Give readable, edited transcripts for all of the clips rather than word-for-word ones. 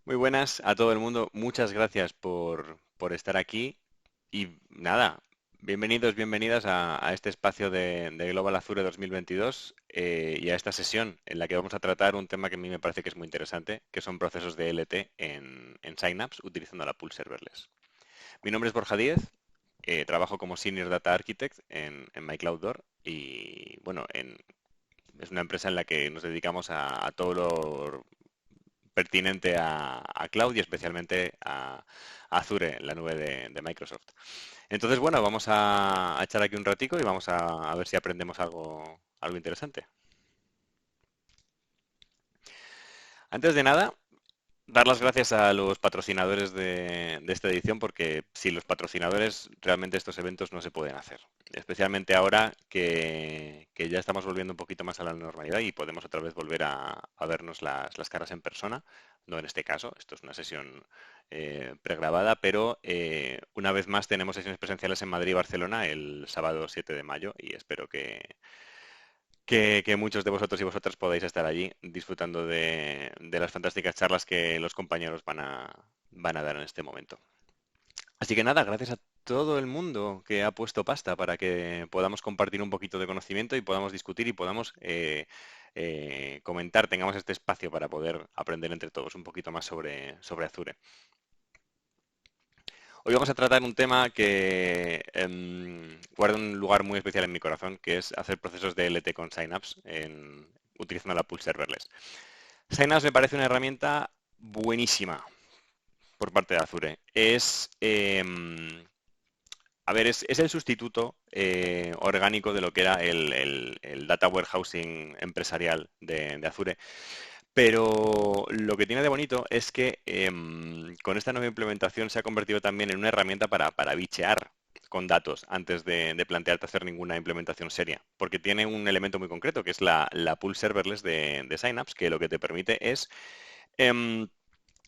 Muy buenas a todo el mundo. Muchas gracias por estar aquí. Y nada, bienvenidos, bienvenidas a este espacio de Global Azure 2022 y a esta sesión en la que vamos a tratar un tema que a mí me parece que es muy interesante, que son procesos de LT en Synapse utilizando la pool serverless. Mi nombre es Borja Díez, trabajo como Senior Data Architect en MyCloudDoor y bueno, es una empresa en la que nos dedicamos a todo lo pertinente a Cloud y especialmente a Azure, la nube de Microsoft. Entonces, bueno, vamos a echar aquí un ratico y vamos a ver si aprendemos algo interesante. Antes de nada, dar las gracias a los patrocinadores de esta edición porque sin los patrocinadores realmente estos eventos no se pueden hacer. Especialmente ahora que ya estamos volviendo un poquito más a la normalidad y podemos otra vez volver a vernos las caras en persona. No en este caso, esto es una sesión pregrabada, pero una vez más tenemos sesiones presenciales en Madrid y Barcelona el sábado 7 de mayo y espero que muchos de vosotros y vosotras podáis estar allí disfrutando de las fantásticas charlas que los compañeros van a dar en este momento. Así que nada, gracias a todo el mundo que ha puesto pasta para que podamos compartir un poquito de conocimiento y podamos discutir y podamos comentar, tengamos este espacio para poder aprender entre todos un poquito más sobre Azure. Hoy vamos a tratar un tema que guarda un lugar muy especial en mi corazón, que es hacer procesos de LT con Synapse utilizando la pool serverless. Synapse me parece una herramienta buenísima por parte de Azure. Es el sustituto orgánico de lo que era el data warehousing empresarial de Azure. Pero lo que tiene de bonito es que con esta nueva implementación se ha convertido también en una herramienta para bichear con datos antes de plantearte hacer ninguna implementación seria, porque tiene un elemento muy concreto, que es la pool serverless de Synapse, que lo que te permite es em,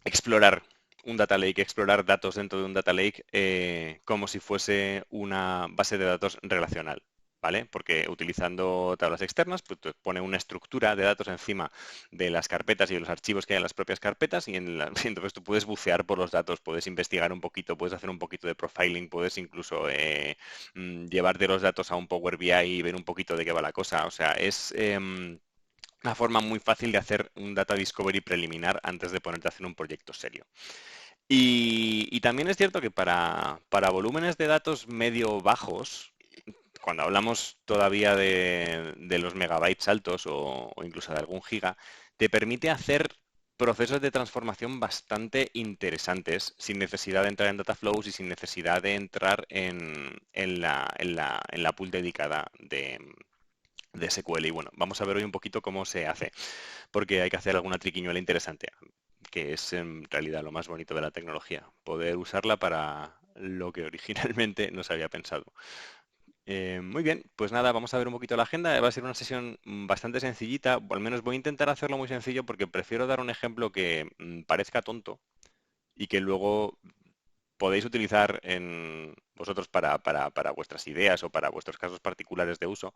explorar un data lake, explorar datos dentro de un data lake como si fuese una base de datos relacional. ¿Vale? Porque utilizando tablas externas, pues te pone una estructura de datos encima de las carpetas y de los archivos que hay en las propias carpetas y entonces tú puedes bucear por los datos, puedes investigar un poquito, puedes hacer un poquito de profiling, puedes incluso llevarte los datos a un Power BI y ver un poquito de qué va la cosa. O sea, es una forma muy fácil de hacer un data discovery preliminar antes de ponerte a hacer un proyecto serio. Y también es cierto que para volúmenes de datos medio bajos, cuando hablamos todavía de los megabytes altos o incluso de algún giga, te permite hacer procesos de transformación bastante interesantes sin necesidad de entrar en data flows y sin necesidad de entrar en la pool dedicada de SQL. Y bueno, vamos a ver hoy un poquito cómo se hace, porque hay que hacer alguna triquiñuela interesante, que es en realidad lo más bonito de la tecnología, poder usarla para lo que originalmente no se había pensado. Muy bien, pues nada, vamos a ver un poquito la agenda. Va a ser una sesión bastante sencillita, o al menos voy a intentar hacerlo muy sencillo porque prefiero dar un ejemplo que parezca tonto y que luego podéis utilizar en vosotros para vuestras ideas o para vuestros casos particulares de uso,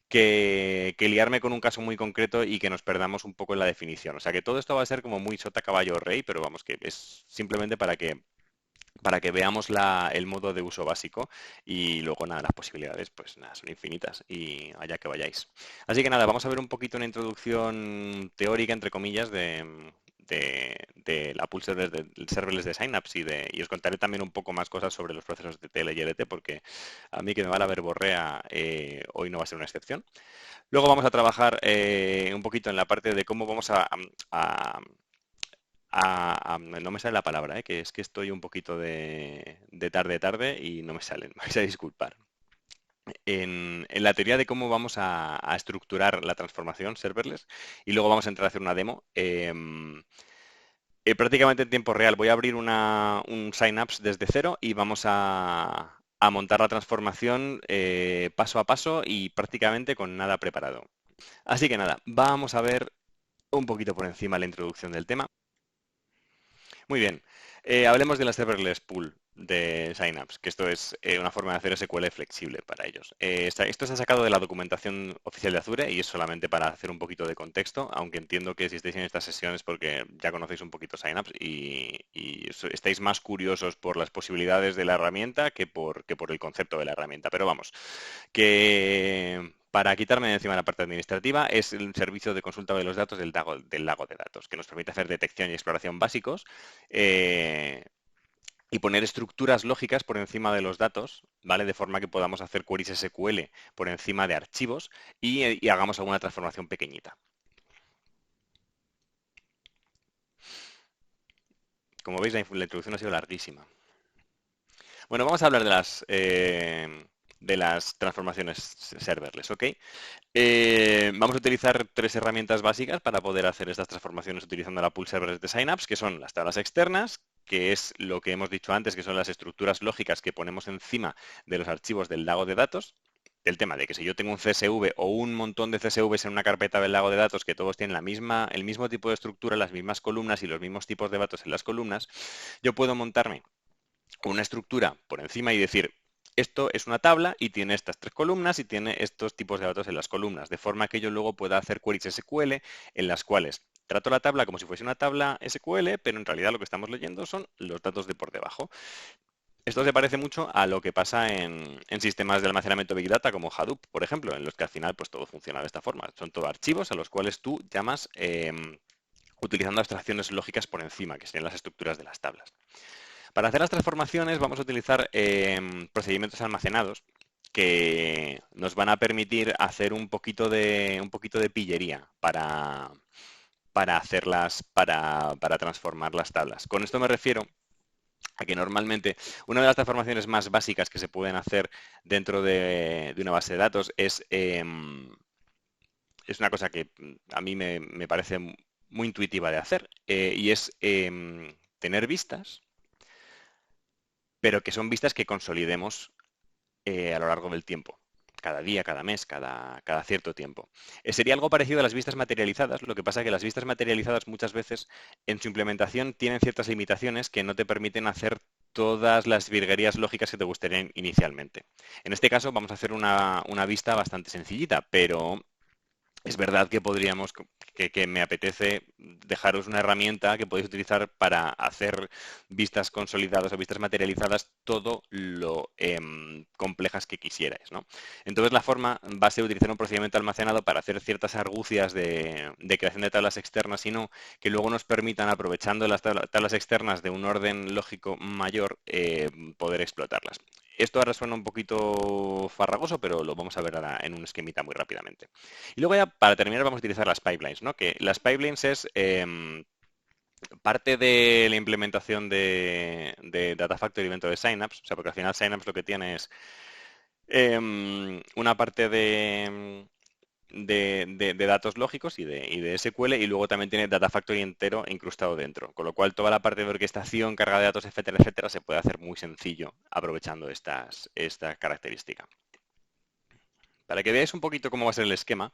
que liarme con un caso muy concreto y que nos perdamos un poco en la definición. O sea que todo esto va a ser como muy sota caballo rey, pero vamos, que es simplemente para que veamos el modo de uso básico y luego nada, las posibilidades pues nada, son infinitas y allá que vayáis. Así que nada, vamos a ver un poquito una introducción teórica, entre comillas, de la pool serverless de Synapse y os contaré también un poco más cosas sobre los procesos de TL y LT porque a mí que me va la verborrea hoy no va a ser una excepción. Luego vamos a trabajar un poquito en la parte de cómo vamos a- no me sale la palabra, que es que estoy un poquito de tarde y no me sale, me vais a disculpar. En la teoría de cómo vamos a estructurar la transformación serverless y luego vamos a entrar a hacer una demo. Prácticamente en tiempo real voy a abrir un Synapse desde cero y vamos a montar la transformación paso a paso y prácticamente con nada preparado. Así que nada, vamos a ver un poquito por encima la introducción del tema. Muy bien. Hablemos de la serverless pool de Synapse, que esto es una forma de hacer SQL flexible para ellos. Esto se ha sacado de la documentación oficial de Azure y es solamente para hacer un poquito de contexto, aunque entiendo que si estáis en estas sesiones porque ya conocéis un poquito Synapse y estáis más curiosos por las posibilidades de la herramienta que por el concepto de la herramienta. Pero vamos, que para quitarme de encima la parte administrativa es el servicio de consulta de los datos del lago de datos, que nos permite hacer detección y exploración básicos eh, y poner estructuras lógicas por encima de los datos, ¿vale? De forma que podamos hacer queries SQL por encima de archivos y hagamos alguna transformación pequeñita. Como veis, la introducción ha sido larguísima. Bueno, vamos a hablar de las transformaciones serverless, ¿ok? Vamos a utilizar tres herramientas básicas para poder hacer estas transformaciones utilizando la pool serverless de Synapse, que son las tablas externas, que es lo que hemos dicho antes, que son las estructuras lógicas que ponemos encima de los archivos del lago de datos. El tema de que si yo tengo un CSV o un montón de CSVs en una carpeta del lago de datos que todos tienen el mismo tipo de estructura, las mismas columnas y los mismos tipos de datos en las columnas, yo puedo montarme una estructura por encima y decir, esto es una tabla y tiene estas tres columnas y tiene estos tipos de datos en las columnas, de forma que yo luego pueda hacer queries SQL en las cuales trato la tabla como si fuese una tabla SQL, pero en realidad lo que estamos leyendo son los datos de por debajo. Esto se parece mucho a lo que pasa en sistemas de almacenamiento Big Data como Hadoop, por ejemplo, en los que al final pues todo funciona de esta forma. Son todo archivos a los cuales tú llamas utilizando abstracciones lógicas por encima, que serían las estructuras de las tablas. Para hacer las transformaciones vamos a utilizar procedimientos almacenados que nos van a permitir hacer un poquito de pillería para hacerlas, para transformar las tablas. Con esto me refiero a que normalmente una de las transformaciones más básicas que se pueden hacer dentro de una base de datos es una cosa que a mí me parece muy intuitiva de hacer y es tener vistas pero que son vistas que consolidemos a lo largo del tiempo. Cada día, cada mes, cada cierto tiempo. Sería algo parecido a las vistas materializadas, lo que pasa es que las vistas materializadas muchas veces en su implementación tienen ciertas limitaciones que no te permiten hacer todas las virguerías lógicas que te gustarían inicialmente. En este caso vamos a hacer una vista bastante sencillita, pero es verdad que que me apetece dejaros una herramienta que podéis utilizar para hacer vistas consolidadas o vistas materializadas todo lo complejas que quisierais, ¿no? Entonces la forma va a ser utilizar un procedimiento almacenado para hacer ciertas argucias de creación de tablas externas y no, que luego nos permitan, aprovechando las tablas externas de un orden lógico mayor, poder explotarlas. Esto ahora suena un poquito farragoso, pero lo vamos a ver ahora en un esquemita muy rápidamente. Y luego ya, para terminar, vamos a utilizar las pipelines, ¿no? Que las pipelines es parte de la implementación de Data Factory dentro de Synapse, o sea, porque al final Synapse lo que tiene es una parte de datos lógicos y de SQL y luego también tiene Data Factory entero incrustado dentro, con lo cual toda la parte de orquestación, carga de datos, etcétera, etcétera, se puede hacer muy sencillo aprovechando esta característica. Para que veáis un poquito cómo va a ser el esquema,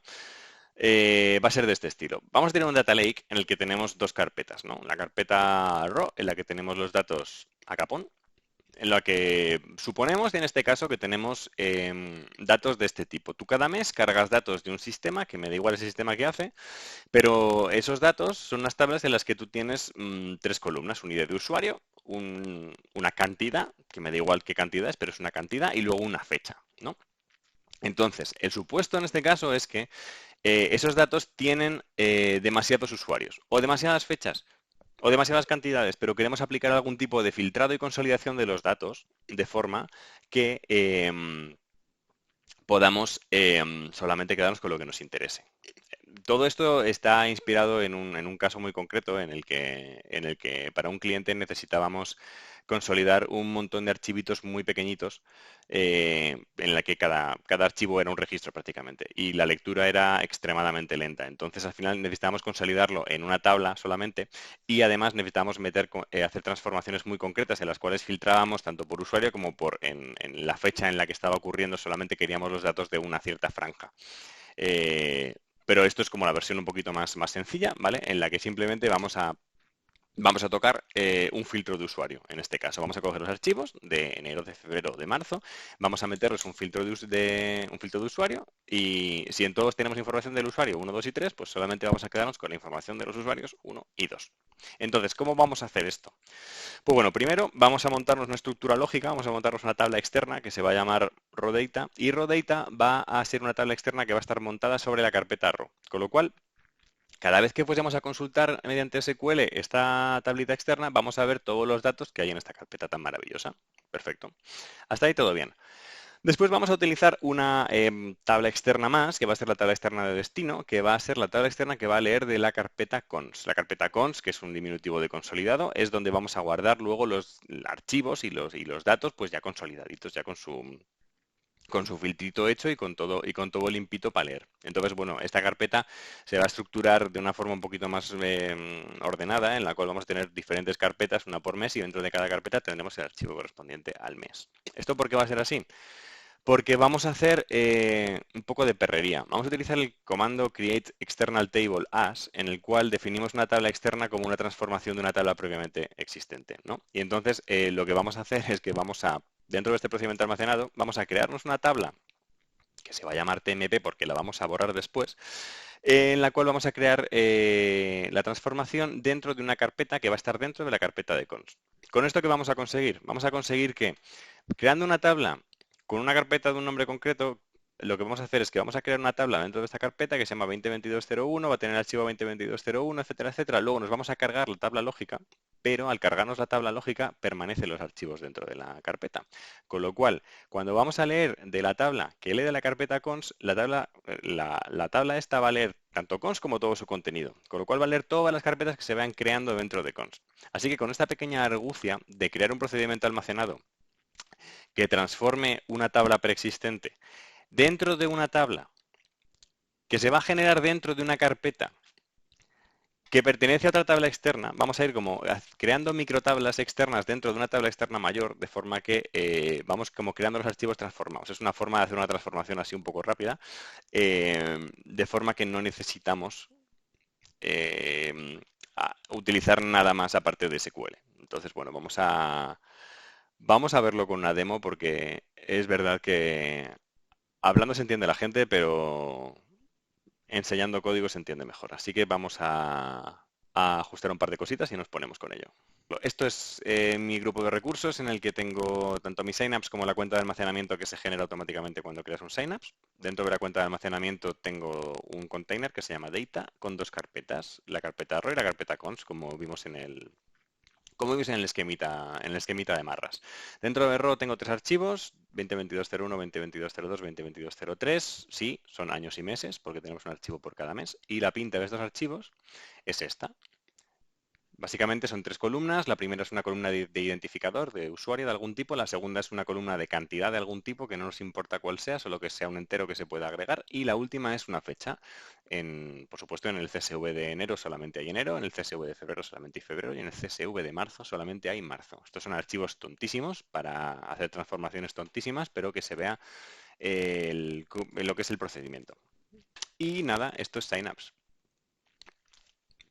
va a ser de este estilo. Vamos a tener un data lake en el que tenemos dos carpetas, ¿no? La carpeta raw, en la que tenemos los datos a capón, en la que suponemos en este caso que tenemos datos de este tipo. Tú cada mes cargas datos de un sistema, que me da igual ese sistema que hace, pero esos datos son unas tablas en las que tú tienes tres columnas, un ID de usuario, una cantidad, que me da igual qué cantidad es, pero es una cantidad, y luego una fecha, ¿no? Entonces, el supuesto en este caso es que esos datos tienen demasiados usuarios o demasiadas fechas o demasiadas cantidades, pero queremos aplicar algún tipo de filtrado y consolidación de los datos de forma que podamos solamente quedarnos con lo que nos interese. Todo esto está inspirado en un caso muy concreto en el que para un cliente necesitábamos consolidar un montón de archivitos muy pequeñitos en la que cada archivo era un registro prácticamente y la lectura era extremadamente lenta. Entonces al final necesitábamos consolidarlo en una tabla solamente y además necesitábamos hacer transformaciones muy concretas en las cuales filtrábamos tanto por usuario como en la fecha en la que estaba ocurriendo, solamente queríamos los datos de una cierta franja. Eh, pero esto es como la versión un poquito más sencilla, ¿vale? En la que simplemente vamos a vamos a tocar un filtro de usuario. En este caso, vamos a coger los archivos de enero, de febrero, de marzo, vamos a meterles un filtro un filtro de usuario y si en todos tenemos información del usuario 1, 2 y 3, pues solamente vamos a quedarnos con la información de los usuarios 1 y 2. Entonces, ¿cómo vamos a hacer esto? Pues bueno, primero vamos a montarnos una estructura lógica, vamos a montarnos una tabla externa que se va a llamar RawData y RawData va a ser una tabla externa que va a estar montada sobre la carpeta Raw, con lo cual cada vez que fuésemos a consultar mediante SQL esta tablita externa, vamos a ver todos los datos que hay en esta carpeta tan maravillosa. Perfecto. Hasta ahí todo bien. Después vamos a utilizar una tabla externa más, que va a ser la tabla externa de destino, que va a ser la tabla externa que va a leer de la carpeta cons. La carpeta cons, que es un diminutivo de consolidado, es donde vamos a guardar luego los archivos y los datos pues ya consolidaditos, ya con su filtrito hecho y con todo limpito para leer. Entonces, bueno, esta carpeta se va a estructurar de una forma un poquito más ordenada, en la cual vamos a tener diferentes carpetas, una por mes, y dentro de cada carpeta tendremos el archivo correspondiente al mes. ¿Esto por qué va a ser así? Porque vamos a hacer un poco de perrería. Vamos a utilizar el comando create external table as, en el cual definimos una tabla externa como una transformación de una tabla previamente existente, ¿no? Y entonces lo que vamos a hacer es que vamos a, dentro de este procedimiento almacenado, vamos a crearnos una tabla que se va a llamar TMP porque la vamos a borrar después, en la cual vamos a crear la transformación dentro de una carpeta que va a estar dentro de la carpeta de cons. ¿Con esto qué vamos a conseguir? Vamos a conseguir que creando una tabla con una carpeta de un nombre concreto, lo que vamos a hacer es que vamos a crear una tabla dentro de esta carpeta que se llama 202201, va a tener el archivo 202201, etcétera, etcétera. Luego nos vamos a cargar la tabla lógica, pero al cargarnos la tabla lógica permanecen los archivos dentro de la carpeta. Con lo cual, cuando vamos a leer de la tabla que lee de la carpeta cons, la tabla esta va a leer tanto cons como todo su contenido. Con lo cual va a leer todas las carpetas que se vayan creando dentro de cons. Así que con esta pequeña argucia de crear un procedimiento almacenado que transforme una tabla preexistente dentro de una tabla que se va a generar dentro de una carpeta que pertenece a otra tabla externa, vamos a ir como creando microtablas externas dentro de una tabla externa mayor, de forma que vamos como creando los archivos transformados. Es una forma de hacer una transformación así un poco rápida, de forma que no necesitamos utilizar nada más aparte de SQL. Entonces, bueno, vamos a verlo con una demo porque es verdad que hablando se entiende la gente, pero enseñando código se entiende mejor. Así que vamos a ajustar un par de cositas y nos ponemos con ello. Esto es mi grupo de recursos en el que tengo tanto mi Synapse como la cuenta de almacenamiento que se genera automáticamente cuando creas un Synapse. Dentro de la cuenta de almacenamiento tengo un container que se llama Data con dos carpetas, la carpeta RAW y la carpeta cons, como vimos en el esquemita de marras. Dentro de RAW tengo tres archivos, 2022.01, 2022.02, 2022.03. Sí, son años y meses porque tenemos un archivo por cada mes. Y la pinta de estos archivos es esta. Básicamente son tres columnas. La primera es una columna de identificador de usuario de algún tipo. La segunda es una columna de cantidad de algún tipo, que no nos importa cuál sea, solo que sea un entero que se pueda agregar. Y la última es una fecha. Por supuesto, en el CSV de enero solamente hay enero, en el CSV de febrero solamente hay febrero y en el CSV de marzo solamente hay marzo. Estos son archivos tontísimos para hacer transformaciones tontísimas, pero que se vea lo que es el procedimiento. Y nada, esto es Synapse.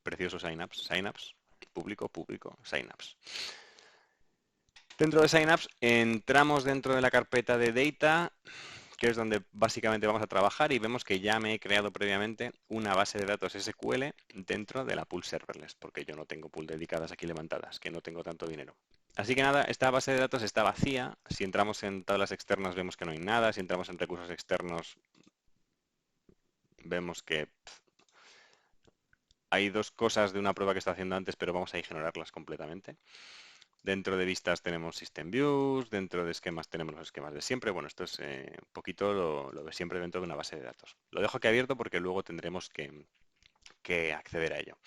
Precioso Synapse. Synapse. Público, Synapse. Dentro de Synapse entramos dentro de la carpeta de Data, que es donde básicamente vamos a trabajar y vemos que ya me he creado previamente una base de datos SQL dentro de la pool serverless, porque yo no tengo pool dedicadas aquí levantadas, que no tengo tanto dinero. Así que nada, esta base de datos está vacía. Si entramos en tablas externas vemos que no hay nada. Si entramos en recursos externos vemos que hay dos cosas de una prueba que está haciendo antes, pero vamos a ignorarlas completamente. Dentro de vistas tenemos System Views, dentro de esquemas tenemos los esquemas de siempre. Bueno, esto es un poquito lo de siempre dentro de una base de datos. Lo dejo aquí abierto porque luego tendremos que acceder a ello.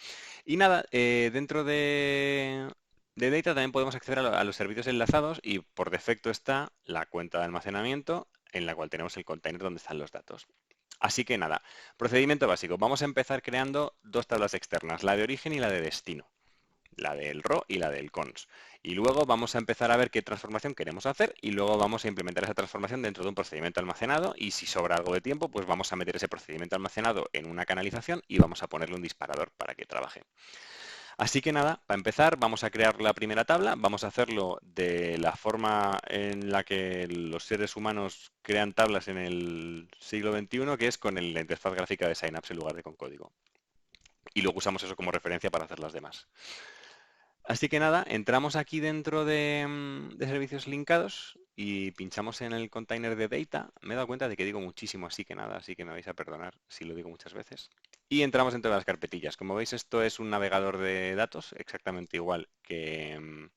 Y nada, dentro de Data también podemos acceder a los servicios enlazados y por defecto está la cuenta de almacenamiento en la cual tenemos el container donde están los datos. Así que nada, procedimiento básico. Vamos a empezar creando dos tablas externas, la de origen y la de destino. La del RAW y la del cons. Y luego vamos a empezar a ver qué transformación queremos hacer y luego vamos a implementar esa transformación dentro de un procedimiento almacenado y si sobra algo de tiempo, pues vamos a meter ese procedimiento almacenado en una canalización y vamos a ponerle un disparador para que trabaje. Así que nada, para empezar vamos a crear la primera tabla, vamos a hacerlo de la forma en la que los seres humanos crean tablas en el siglo XXI, que es con la interfaz gráfica de Synapse en lugar de con código. Y luego usamos eso como referencia para hacer las demás. Así que nada, entramos aquí dentro de servicios linkados y pinchamos en el container de data. Me he dado cuenta de que digo muchísimo así que nada, así que me vais a perdonar si lo digo muchas veces. Y entramos dentro de las carpetillas. Como veis, esto es un navegador de datos exactamente igual que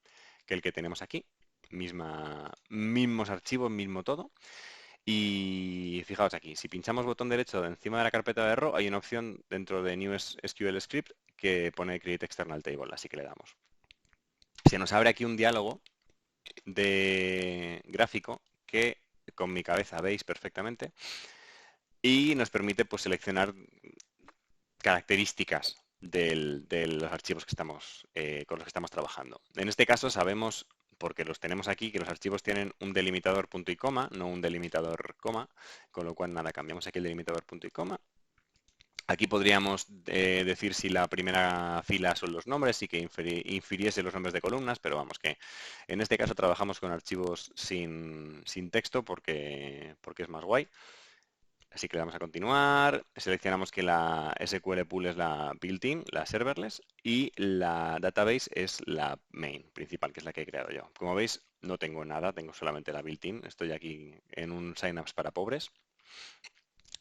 el que tenemos aquí. Mismos archivos, mismo todo. Y fijaos aquí, si pinchamos botón derecho encima de la carpeta de RAW, hay una opción dentro de New SQL Script que pone Create External Table, así que le damos. Se nos abre aquí un diálogo de gráfico que con mi cabeza veis perfectamente y nos permite pues seleccionar características de los archivos que estamos, con los que estamos trabajando. En este caso sabemos, porque los tenemos aquí, que los archivos tienen un delimitador punto y coma, no un delimitador coma, con lo cual nada, cambiamos aquí el delimitador punto y coma. Aquí podríamos decir si la primera fila son los nombres y que infiriese los nombres de columnas, pero vamos que en este caso trabajamos con archivos sin texto porque es más guay. Así que le damos a continuar, seleccionamos que la SQL Pool es la built-in, la serverless, y la database es la main principal, que es la que he creado yo. Como veis, no tengo nada, tengo solamente la built-in. Estoy aquí en un Synapse para pobres.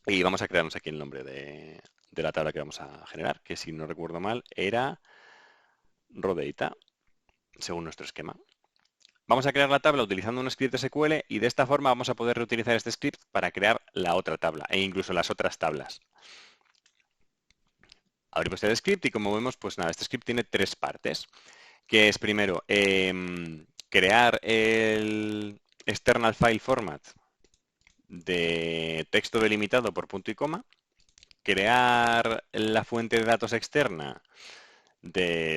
Y vamos a crearnos aquí el nombre de la tabla que vamos a generar, que si no recuerdo mal era RawData, según nuestro esquema. Vamos a crear la tabla utilizando un script SQL y de esta forma vamos a poder reutilizar este script para crear la otra tabla e incluso las otras tablas. Abrimos el script y como vemos, pues nada, este script tiene tres partes, que es primero crear el external file format de texto delimitado por punto y coma, crear la fuente de datos externa de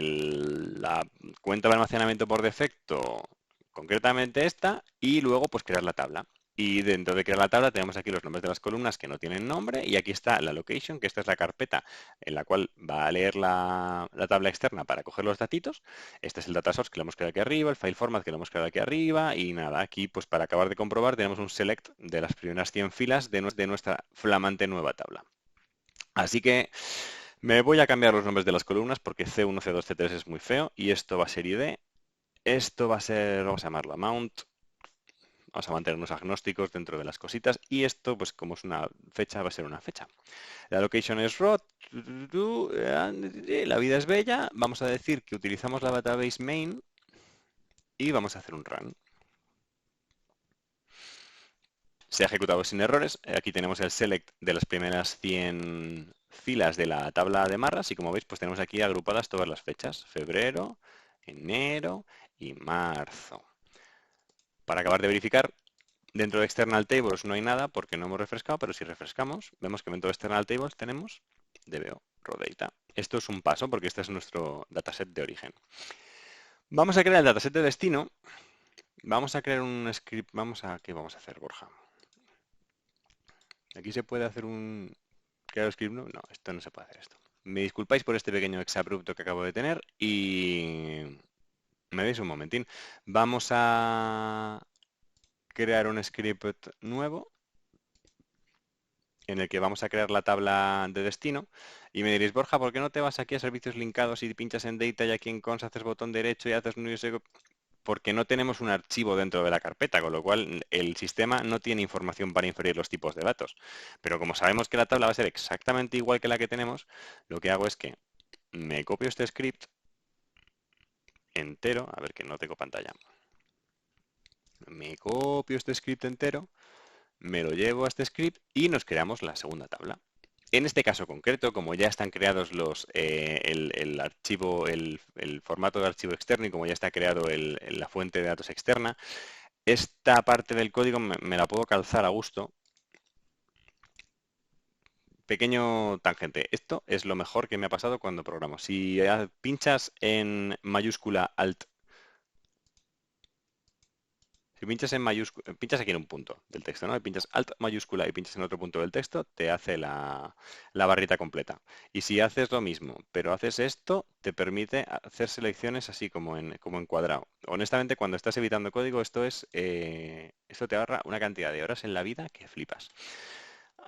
la cuenta de almacenamiento por defecto, concretamente esta, y luego pues crear la tabla. Y dentro de crear la tabla tenemos aquí los nombres de las columnas que no tienen nombre y aquí está la location, que esta es la carpeta en la cual va a leer la tabla externa para coger los datitos. Este es el data source que lo hemos creado aquí arriba, el file format que lo hemos creado aquí arriba y nada, aquí pues para acabar de comprobar tenemos un select de las primeras 100 filas de nuestra flamante nueva tabla. Así que me voy a cambiar los nombres de las columnas porque C1, C2, C3 es muy feo y esto va a ser ID. Esto va a ser, vamos a llamarlo amount. Vamos a mantenernos agnósticos dentro de las cositas y esto, pues como es una fecha, va a ser una fecha. La location es raw, la vida es bella. Vamos a decir que utilizamos la database main y vamos a hacer un run. Se ha ejecutado sin errores. Aquí tenemos el select de las primeras 100 filas de la tabla de marras y como veis pues tenemos aquí agrupadas todas las fechas. Febrero, enero y marzo. Para acabar de verificar, dentro de External Tables no hay nada porque no hemos refrescado, pero si refrescamos vemos que dentro de External Tables tenemos DBO, Raw Data. Esto es un paso porque este es nuestro dataset de origen. Vamos a crear el dataset de destino. Vamos a crear un script. ¿Qué vamos a hacer, Borja? Aquí se puede hacer un crear script, ¿no? No, esto no se puede hacer esto. Me disculpáis por este pequeño exabrupto que acabo de tener y me deis un momentín. Vamos a crear un script nuevo en el que vamos a crear la tabla de destino y me diréis, Borja, ¿por qué no te vas aquí a servicios linkados y pinchas en Data y aquí en Cons haces botón derecho y haces New SQL? Porque no tenemos un archivo dentro de la carpeta, con lo cual el sistema no tiene información para inferir los tipos de datos. Pero como sabemos que la tabla va a ser exactamente igual que la que tenemos, lo que hago es que me copio este script entero, a ver que no tengo pantalla. Me copio este script entero, me lo llevo a este script y nos creamos la segunda tabla. En este caso concreto, como ya están creados el archivo, el formato de archivo externo y como ya está creado la fuente de datos externa, esta parte del código me la puedo calzar a gusto. Pequeño tangente. Esto es lo mejor que me ha pasado cuando programo. Si pinchas en mayúscula Alt Si pinchas en mayúscula, pinchas aquí en un punto del texto, ¿no? Y pinchas Alt mayúscula y pinchas en otro punto del texto, te hace la barrita completa. Y si haces lo mismo, pero haces esto, te permite hacer selecciones así como en cuadrado. Honestamente, cuando estás editando código, esto te ahorra una cantidad de horas en la vida que flipas.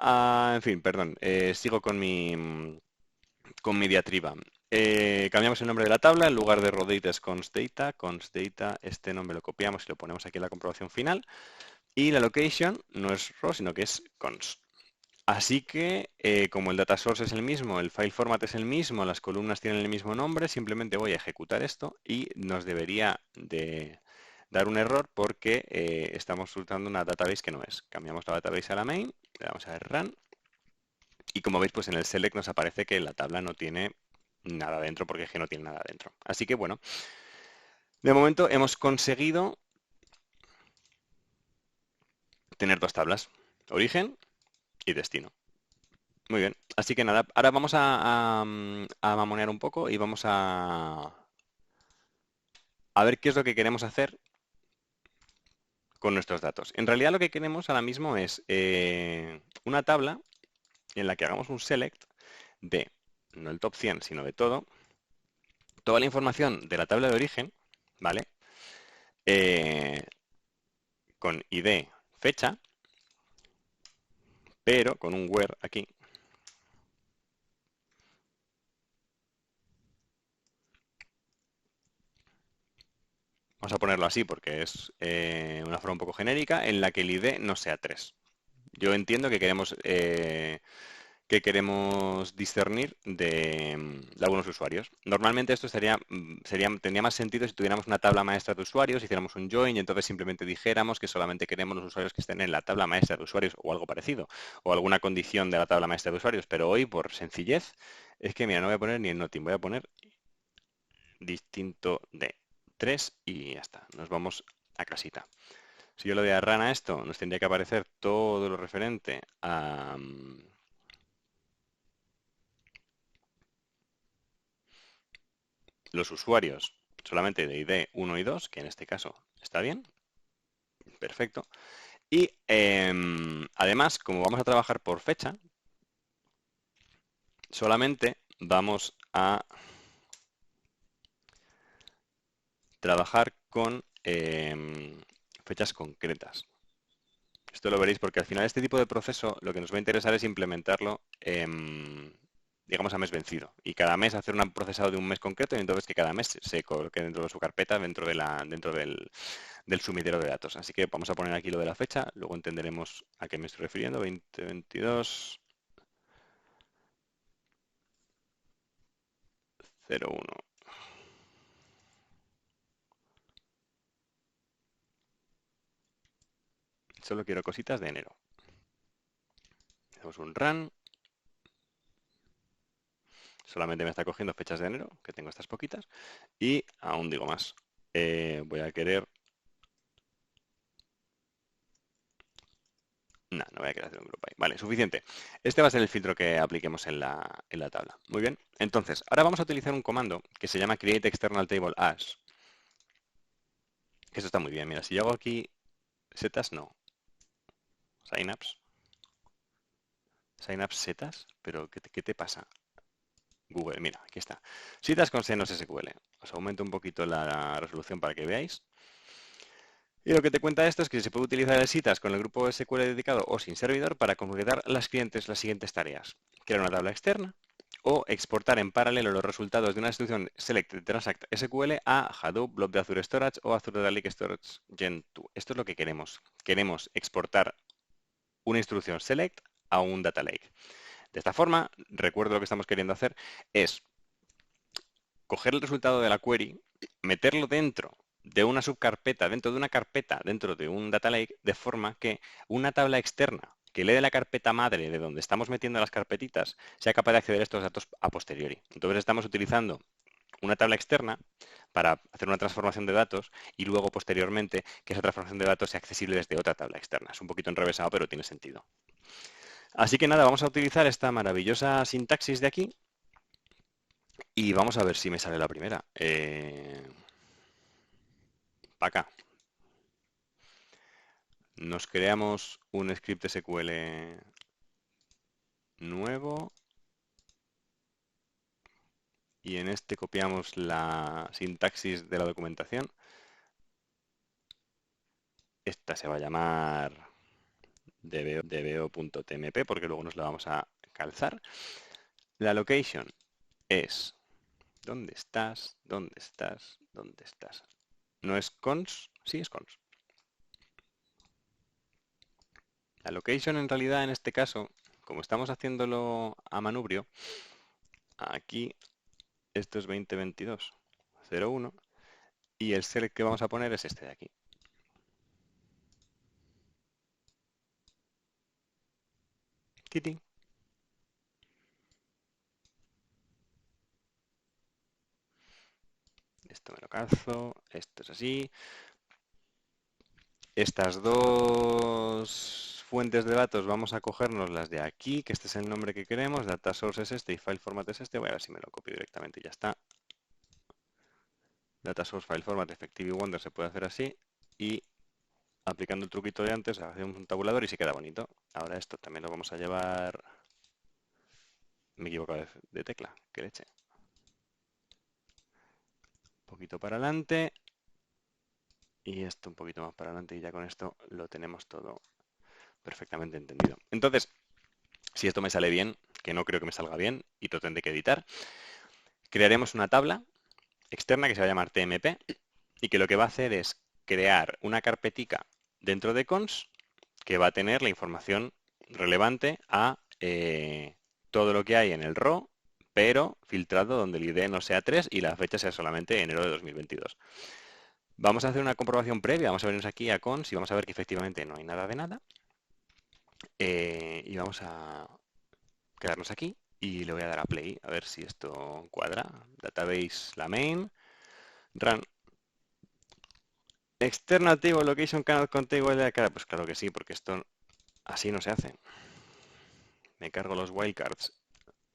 En fin, perdón, sigo con mi diatriba. Cambiamos el nombre de la tabla, en lugar de row_data es const_data. Const_data, este nombre lo copiamos y lo ponemos aquí en la comprobación final. Y la location no es row, sino que es const. Así que, como el data source es el mismo, el file format es el mismo, las columnas tienen el mismo nombre, simplemente voy a ejecutar esto y nos debería de dar un error porque estamos usando una database que no es. Cambiamos la database a la main, le damos a run y como veis, pues en el select nos aparece que la tabla no tiene nada dentro porque es que no tiene nada dentro. Así que bueno, de momento hemos conseguido tener dos tablas, origen y destino. Muy bien, así que nada, ahora vamos a mamonear un poco y vamos a ver qué es lo que queremos hacer con nuestros datos. En realidad lo que queremos ahora mismo es una tabla en la que hagamos un select de, no el top 100, sino de toda la información de la tabla de origen, ¿vale? Eh, con ID fecha, pero con un where aquí. Vamos a ponerlo así porque es una forma un poco genérica en la que el ID no sea 3. Yo entiendo que queremos discernir de algunos usuarios. Normalmente esto tendría más sentido si tuviéramos una tabla maestra de usuarios, hiciéramos un join y entonces simplemente dijéramos que solamente queremos los usuarios que estén en la tabla maestra de usuarios o algo parecido, o alguna condición de la tabla maestra de usuarios. Pero hoy, por sencillez, es que mira, no voy a poner ni el nothing, voy a poner distinto de 3 y ya está. Nos vamos a casita. Si yo le doy a run a esto, nos tendría que aparecer todo lo referente a los usuarios solamente de ID 1 y 2, que en este caso está bien, perfecto. Y además, como vamos a trabajar por fecha, solamente vamos a trabajar con fechas concretas. Esto lo veréis porque al final este tipo de proceso lo que nos va a interesar es implementarlo, digamos, a mes vencido. Y cada mes hacer un procesado de un mes concreto y entonces que cada mes se coloque dentro de su carpeta, dentro del sumidero de datos. Así que vamos a poner aquí lo de la fecha, luego entenderemos a qué me estoy refiriendo. 2022 01. Solo quiero cositas de enero. Hacemos un run. Solamente me está cogiendo fechas de enero, que tengo estas poquitas. Y aún digo más. Voy a querer... No voy a querer hacer un grupo ahí. Vale, suficiente. Este va a ser el filtro que apliquemos en la tabla. Muy bien. Entonces, ahora vamos a utilizar un comando que se llama create external table as. Que eso está muy bien. Mira, si yo hago aquí setas, no. Signups. Signups setas. Pero, ¿qué te pasa? Google, mira, aquí está. Citas con senos SQL. Os aumento un poquito la resolución para que veáis. Y lo que te cuenta esto es que se puede utilizar el citas con el grupo SQL dedicado o sin servidor para completar las siguientes tareas. Crear una tabla externa o exportar en paralelo los resultados de una instrucción select de transact SQL a Hadoop, Blob de Azure Storage o Azure Data Lake Storage Gen 2. Esto es lo que queremos. Queremos exportar una instrucción select a un data lake. De esta forma, recuerdo lo que estamos queriendo hacer es coger el resultado de la query, meterlo dentro de una subcarpeta, dentro de una carpeta, dentro de un data lake, de forma que una tabla externa que lee de la carpeta madre de donde estamos metiendo las carpetitas sea capaz de acceder a estos datos a posteriori. Entonces estamos utilizando una tabla externa para hacer una transformación de datos y luego posteriormente que esa transformación de datos sea accesible desde otra tabla externa. Es un poquito enrevesado, pero tiene sentido. Así que nada, vamos a utilizar esta maravillosa sintaxis de aquí y vamos a ver si me sale la primera. Para acá. Nos creamos un script SQL nuevo y en este copiamos la sintaxis de la documentación. Esta se va a llamar dbo.tmp porque luego nos la vamos a calzar. La location es ¿dónde estás? ¿Dónde estás? ¿Dónde estás? ¿No es cons? Sí, es cons. La location en realidad en este caso, como estamos haciéndolo a manubrio, aquí esto es 2022-01 y el select que vamos a poner es este de aquí. Titi. Esto me lo calzo, esto es así. Estas dos fuentes de datos vamos a cogernos las de aquí, que este es el nombre que queremos, data source es este y file format es este. Voy a ver si me lo copio directamente y ya está. Data source file format effective y wonder se puede hacer así y aplicando el truquito de antes hacemos un tabulador y se queda bonito. Ahora esto también lo vamos a llevar... Me he equivocado de tecla, qué leche. Un poquito para adelante y esto un poquito más para adelante y ya con esto lo tenemos todo perfectamente entendido. Entonces, si esto me sale bien, que no creo que me salga bien y lo tendré que editar, crearemos una tabla externa que se va a llamar TMP y que lo que va a hacer es crear una carpetica dentro de cons que va a tener la información relevante a todo lo que hay en el RAW, pero filtrado donde el ID no sea 3 y la fecha sea solamente enero de 2022. Vamos a hacer una comprobación previa, vamos a venirnos aquí a cons y vamos a ver que efectivamente no hay nada de nada. Y vamos a quedarnos aquí y le voy a dar a play a ver si esto cuadra. Database, la main, run. External table location cannot contain wildcard. Pues claro que sí, porque esto así no se hace. Me cargo los wildcards.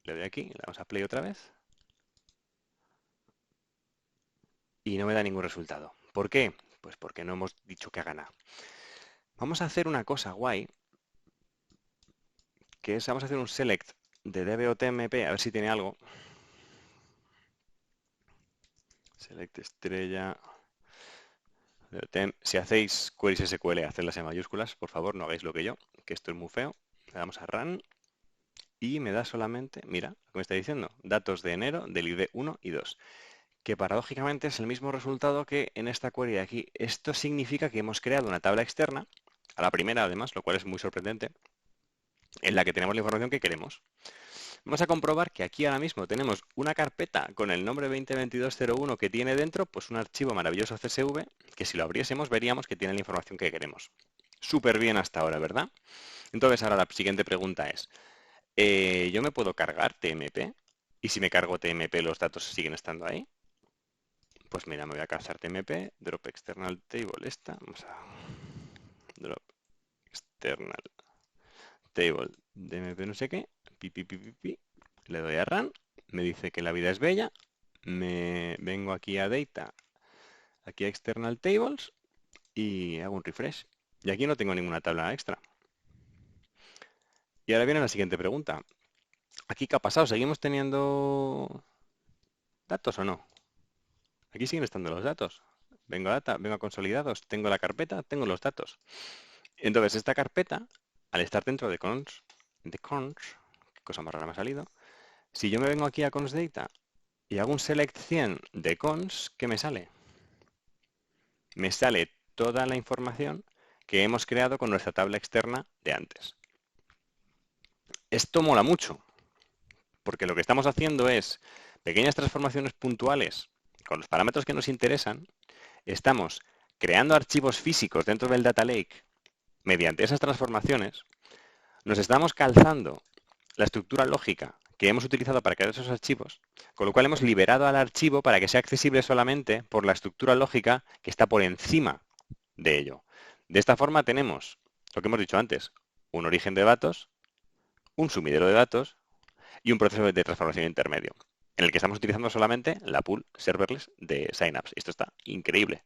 Le doy aquí, le damos a play otra vez. Y no me da ningún resultado. ¿Por qué? Pues porque no hemos dicho que haga nada. Vamos a hacer una cosa guay, que es, vamos a hacer un select de dbotmp, a ver si tiene algo. Select estrella. Si hacéis queries SQL, hacedlas en mayúsculas, por favor, no hagáis lo que yo, que esto es muy feo. Le damos a run y me da solamente, mira, lo que me está diciendo, datos de enero del ID 1 y 2, que paradójicamente es el mismo resultado que en esta query de aquí. Esto significa que hemos creado una tabla externa, a la primera además, lo cual es muy sorprendente, en la que tenemos la información que queremos. Vamos a comprobar que aquí ahora mismo tenemos una carpeta con el nombre 2022-01 que tiene dentro pues un archivo maravilloso CSV que si lo abriésemos veríamos que tiene la información que queremos. Súper bien hasta ahora, ¿verdad? Entonces ahora la siguiente pregunta es, ¿yo me puedo cargar TMP? Y si me cargo TMP, ¿los datos siguen estando ahí? Pues mira, me voy a calzar TMP, drop external table esta, vamos a drop external table DMP no sé qué, le doy a run, me dice que la vida es bella, me vengo aquí a data, aquí a external tables y hago un refresh. Y aquí no tengo ninguna tabla extra. Y ahora viene la siguiente pregunta. ¿Aquí qué ha pasado? ¿Seguimos teniendo datos o no? Aquí siguen estando los datos. Vengo a data, vengo a consolidados, tengo la carpeta, tengo los datos. Entonces esta carpeta, al estar dentro de cons, qué cosa más rara me ha salido, si yo me vengo aquí a cons data y hago un select 100 de cons, ¿qué me sale? Me sale toda la información que hemos creado con nuestra tabla externa de antes. Esto mola mucho, porque lo que estamos haciendo es pequeñas transformaciones puntuales con los parámetros que nos interesan. Estamos creando archivos físicos dentro del Data Lake mediante esas transformaciones. Nos estamos calzando la estructura lógica que hemos utilizado para crear esos archivos, con lo cual hemos liberado al archivo para que sea accesible solamente por la estructura lógica que está por encima de ello. De esta forma tenemos lo que hemos dicho antes, un origen de datos, un sumidero de datos y un proceso de transformación intermedio, en el que estamos utilizando solamente la pool serverless de Synapse. Esto está increíble.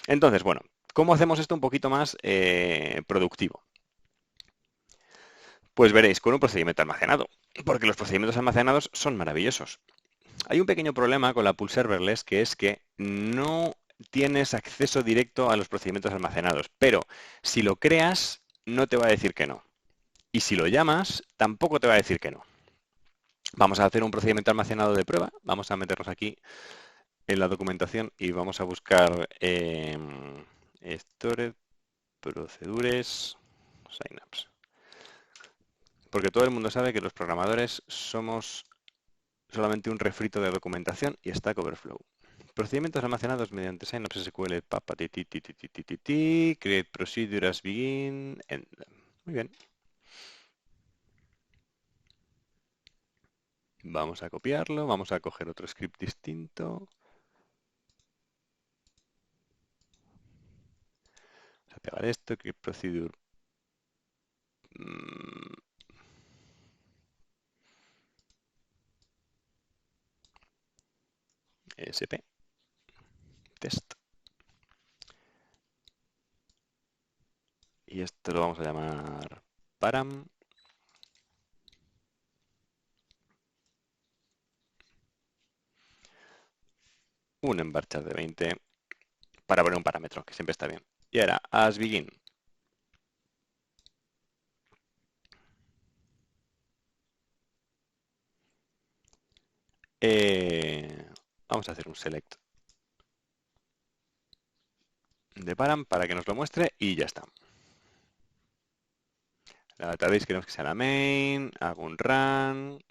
Entonces, bueno, ¿Cómo hacemos esto un poquito más productivo? Pues veréis, con un procedimiento almacenado, porque los procedimientos almacenados son maravillosos. Hay un pequeño problema con la Pool Serverless, que es que no tienes acceso directo a los procedimientos almacenados, pero si lo creas, no te va a decir que no. Y si lo llamas, tampoco te va a decir que no. Vamos a hacer un procedimiento almacenado de prueba. Vamos a meternos aquí en la documentación y vamos a buscar Stored, Procedures, Synapse. Porque todo el mundo sabe que los programadores somos solamente un refrito de documentación y Stack Overflow. Procedimientos almacenados mediante Synapse SQL, papa, create procedure as begin, end. Muy bien. Vamos a copiarlo, vamos a coger otro script distinto. Vamos a pegar esto, create procedure. SP, test. Y esto lo vamos a llamar param. Un envarchar de 20 para poner un parámetro, que siempre está bien. Y ahora, as begin. Vamos a hacer un select de param para que nos lo muestre y ya está. La database queremos que sea la main, hago un run,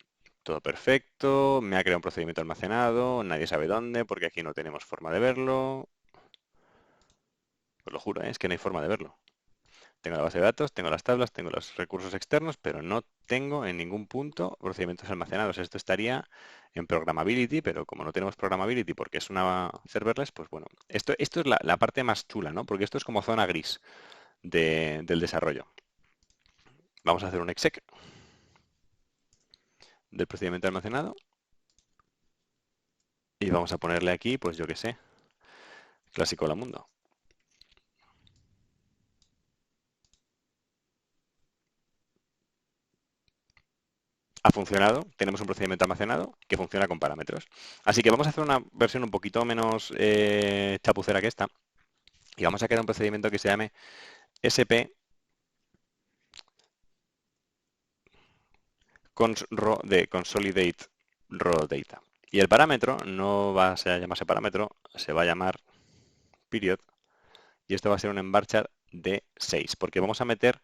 todo perfecto, me ha creado un procedimiento almacenado, nadie sabe dónde porque aquí no tenemos forma de verlo. Os lo juro, es que no hay forma de verlo. Tengo la base de datos, tengo las tablas, tengo los recursos externos, pero no tengo en ningún punto procedimientos almacenados. Esto estaría en programmability, pero como no tenemos programmability porque es una serverless, pues bueno, esto es la parte más chula, ¿no? Porque esto es como zona gris del desarrollo. Vamos a hacer un exec del procedimiento almacenado y vamos a ponerle aquí, pues yo qué sé, clásico la mundo. Ha funcionado, tenemos un procedimiento almacenado que funciona con parámetros. Así que vamos a hacer una versión un poquito menos chapucera que esta y vamos a crear un procedimiento que se llame SP de consolidate raw data. Y el parámetro no va a llamarse parámetro, se va a llamar period y esto va a ser un envarchar de 6 porque vamos a meter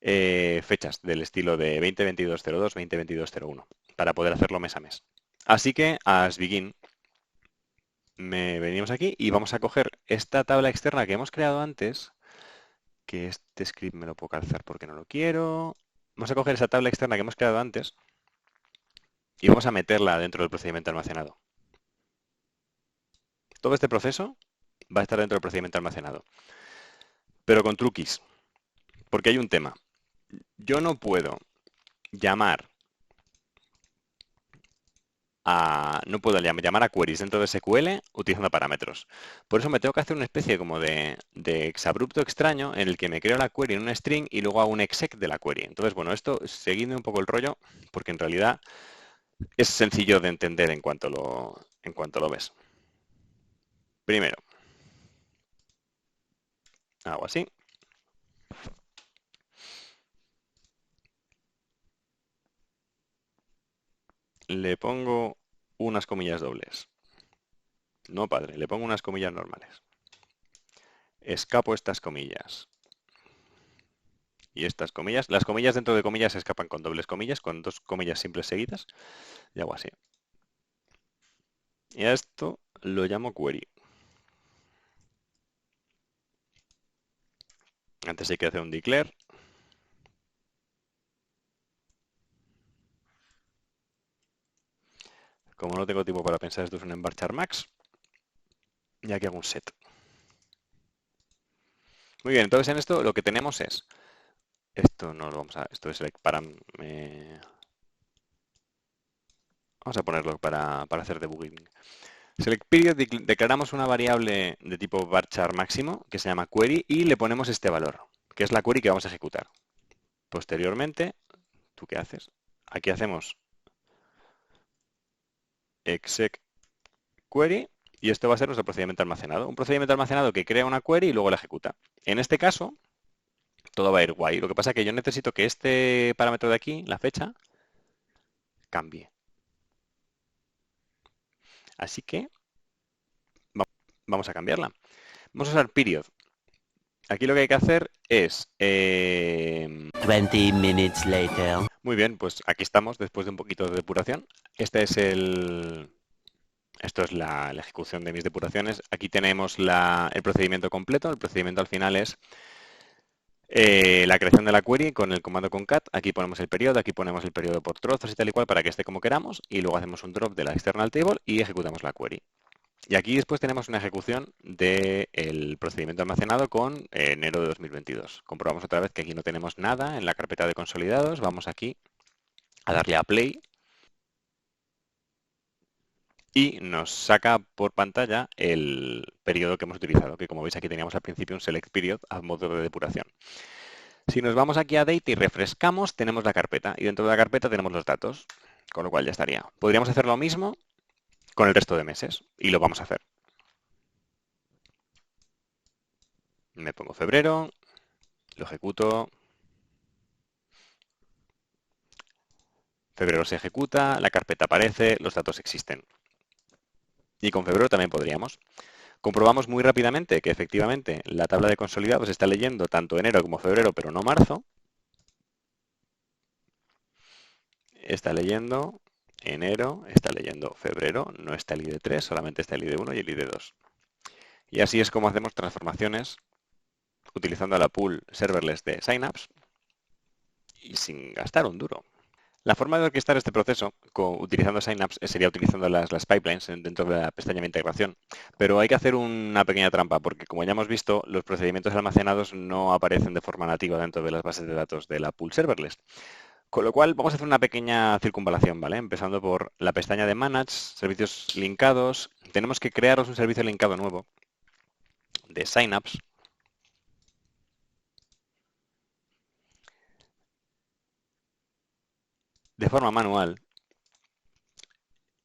fechas del estilo de 2022-02, 2022-01 para poder hacerlo mes a mes. Así que as begin venimos aquí y vamos a coger esta tabla externa que hemos creado antes, que este script me lo puedo calzar porque no lo quiero. Vamos a coger esa tabla externa que hemos creado antes y vamos a meterla dentro del procedimiento almacenado. Todo este proceso va a estar dentro del procedimiento almacenado, pero con truquis, porque hay un tema. Yo no puedo llamar llamar a queries dentro de SQL utilizando parámetros. Por eso me tengo que hacer una especie como de exabrupto extraño en el que me creo la query en una string y luego hago un exec de la query. Entonces, bueno, esto seguidme un poco el rollo, porque en realidad es sencillo de entender en cuanto lo ves. Primero, hago así. Le pongo unas comillas dobles. No, padre, le pongo unas comillas normales. Escapo estas comillas. Y estas comillas, las comillas dentro de comillas se escapan con dobles comillas, con dos comillas simples seguidas. Y hago así. Y a esto lo llamo query. Antes hay que hacer un declare. Como no tengo tiempo para pensar, esto es un envarchar max. Y aquí hago un set. Muy bien, entonces en esto lo que tenemos es, esto no lo vamos a, esto es select param, vamos a ponerlo para hacer debugging. Select period declaramos una variable de tipo varchar máximo que se llama query y le ponemos este valor, que es la query que vamos a ejecutar. Posteriormente, ¿tú qué haces? Aquí hacemos exec query y esto va a ser nuestro procedimiento almacenado. Un procedimiento almacenado que crea una query y luego la ejecuta. En este caso, todo va a ir guay. Lo que pasa es que yo necesito que este parámetro de aquí, la fecha, cambie. Así que vamos a cambiarla. Vamos a usar period. Aquí lo que hay que hacer es... 20 minutes later. Muy bien, pues aquí estamos después de un poquito de depuración. Esto es la ejecución de mis depuraciones. Aquí tenemos el procedimiento completo. El procedimiento al final es la creación de la query con el comando concat. Aquí ponemos el periodo, aquí ponemos el periodo por trozos y tal y cual para que esté como queramos. Y luego hacemos un drop de la external table y ejecutamos la query. Y aquí después tenemos una ejecución del procedimiento almacenado con enero de 2022. Comprobamos otra vez que aquí no tenemos nada en la carpeta de consolidados. Vamos aquí a darle a play y nos saca por pantalla el periodo que hemos utilizado, que como veis aquí teníamos al principio un select period a modo de depuración. Si nos vamos aquí a date y refrescamos, tenemos la carpeta y dentro de la carpeta tenemos los datos, con lo cual ya estaría. Podríamos hacer lo mismo con el resto de meses y lo vamos a hacer. Me pongo febrero, lo ejecuto. Febrero se ejecuta, la carpeta aparece, los datos existen. Y con febrero también podríamos. Comprobamos muy rápidamente que efectivamente la tabla de consolidados está leyendo tanto enero como febrero, pero no marzo. Está leyendo enero, está leyendo febrero, no está el ID 3, solamente está el ID 1 y el ID 2. Y así es como hacemos transformaciones utilizando la pool serverless de Synapse y sin gastar un duro. La forma de orquestar este proceso utilizando Synapse sería utilizando las pipelines dentro de la pestaña de integración, pero hay que hacer una pequeña trampa porque, como ya hemos visto, los procedimientos almacenados no aparecen de forma nativa dentro de las bases de datos de la pool serverless. Con lo cual vamos a hacer una pequeña circunvalación, ¿vale? Empezando por la pestaña de Manage, servicios linkados. Tenemos que crearos un servicio linkado nuevo de Synapse. De forma manual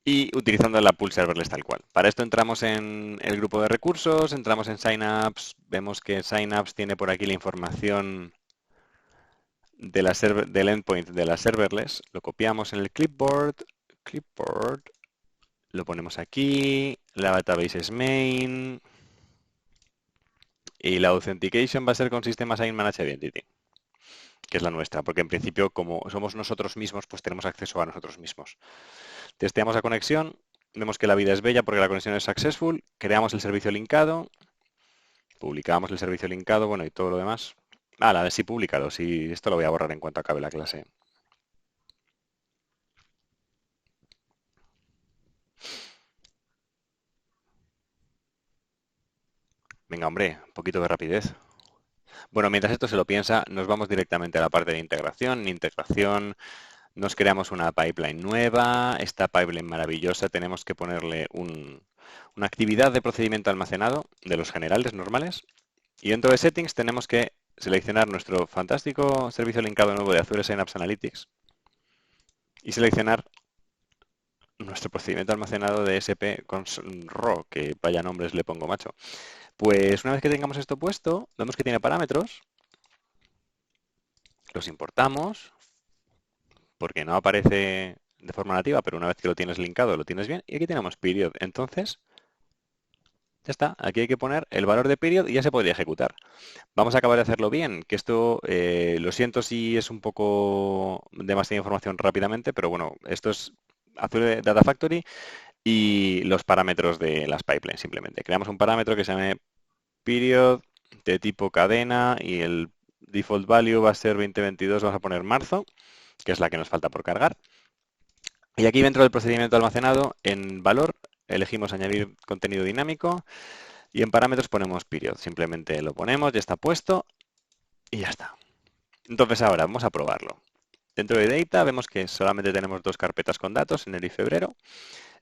y utilizando la pool serverless tal cual. Para esto entramos en el grupo de recursos, entramos en Synapse, vemos que Synapse tiene por aquí la información del endpoint de la serverless, lo copiamos en el clipboard, lo ponemos aquí, la database es main y la authentication va a ser con System Assign Manage Identity, que es la nuestra, porque en principio como somos nosotros mismos, pues tenemos acceso a nosotros mismos. Testeamos la conexión, vemos que la vida es bella porque la conexión es successful, creamos el servicio linkado, publicamos el servicio linkado, bueno, y todo lo demás. La de sí publicado, sí, esto lo voy a borrar en cuanto acabe la clase. Venga, hombre, un poquito de rapidez. Bueno, mientras esto se lo piensa, nos vamos directamente a la parte de integración. En integración nos creamos una pipeline nueva. Esta pipeline maravillosa tenemos que ponerle una actividad de procedimiento almacenado de los generales normales. Y dentro de settings tenemos que seleccionar nuestro fantástico servicio linkado nuevo de Azure Synapse Analytics y seleccionar nuestro procedimiento almacenado de SP con RAW, que vaya nombres le pongo, macho. Pues una vez que tengamos esto puesto, vemos que tiene parámetros, los importamos, porque no aparece de forma nativa, pero una vez que lo tienes linkado, lo tienes bien, y aquí tenemos period. Entonces, ya está, aquí hay que poner el valor de period y ya se podría ejecutar. Vamos a acabar de hacerlo bien, que esto, lo siento si es un poco demasiada información rápidamente, pero bueno, esto es Azure Data Factory y los parámetros de las pipelines simplemente. Creamos un parámetro que se llame period de tipo cadena y el default value va a ser 2022, vamos a poner marzo, que es la que nos falta por cargar. Y aquí dentro del procedimiento almacenado, en valor, elegimos añadir contenido dinámico y en parámetros ponemos period. Simplemente lo ponemos, ya está puesto y ya está. Entonces ahora vamos a probarlo. Dentro de Data vemos que solamente tenemos dos carpetas con datos, enero y febrero.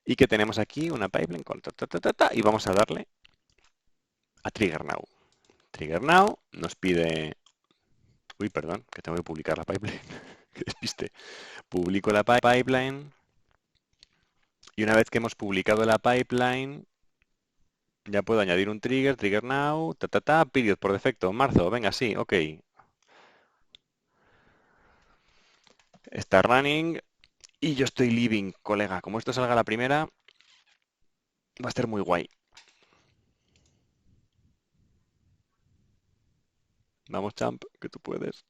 y que tenemos aquí una pipeline con y vamos a darle a Trigger Now. Trigger Now nos pide... Uy, perdón, que tengo que publicar la pipeline. Qué despiste. Publico la pipeline y una vez que hemos publicado la pipeline ya puedo añadir un trigger, Trigger Now, period por defecto, marzo, venga, sí, ok. Está running y yo estoy leaving, colega. Como esto salga la primera, va a ser muy guay. Vamos, champ, que tú puedes.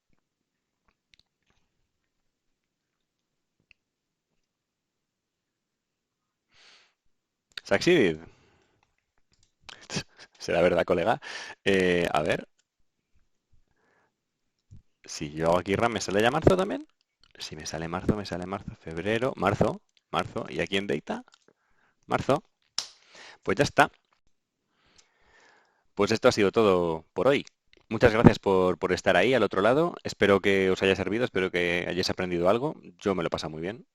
Succeeded. ¿Será verdad, colega? A ver, si yo hago aquí RAM, ¿me sale ya marzo también? Si me sale marzo, febrero, marzo. ¿Y aquí en Data? Marzo. Pues ya está. Pues esto ha sido todo por hoy. Muchas gracias por estar ahí al otro lado. Espero que os haya servido, espero que hayáis aprendido algo. Yo me lo he pasado muy bien.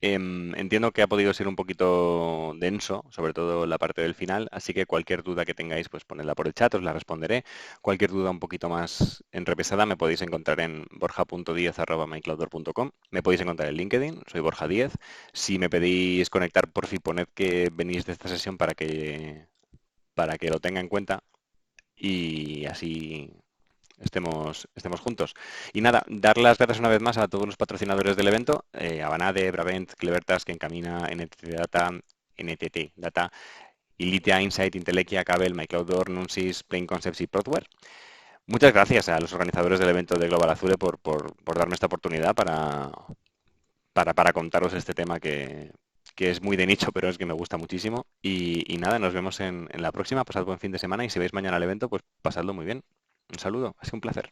Entiendo que ha podido ser un poquito denso, sobre todo la parte del final, así que cualquier duda que tengáis, pues ponedla por el chat, os la responderé. Cualquier duda un poquito más enrevesada me podéis encontrar en borja.diez@mycloudor.com. Me podéis encontrar en LinkedIn, soy Borja Díez. Si me pedís conectar, por fin poned que venís de esta sesión para que lo tenga en cuenta y así estemos juntos. Y nada, dar las gracias una vez más a todos los patrocinadores del evento, a Banade, Bravent, Clevertas, que encamina NTT Data, Ilitia, Insight, Intelequia, Cabel, MyCloudDoor, Nunsys, Plain Concepts y Prothware. Muchas gracias a los organizadores del evento de Global Azure por darme esta oportunidad para contaros este tema que es muy de nicho, pero es que me gusta muchísimo. Y nada, nos vemos en la próxima. Pasad buen fin de semana y si vais mañana al evento, pues pasadlo muy bien. Un saludo, ha sido un placer.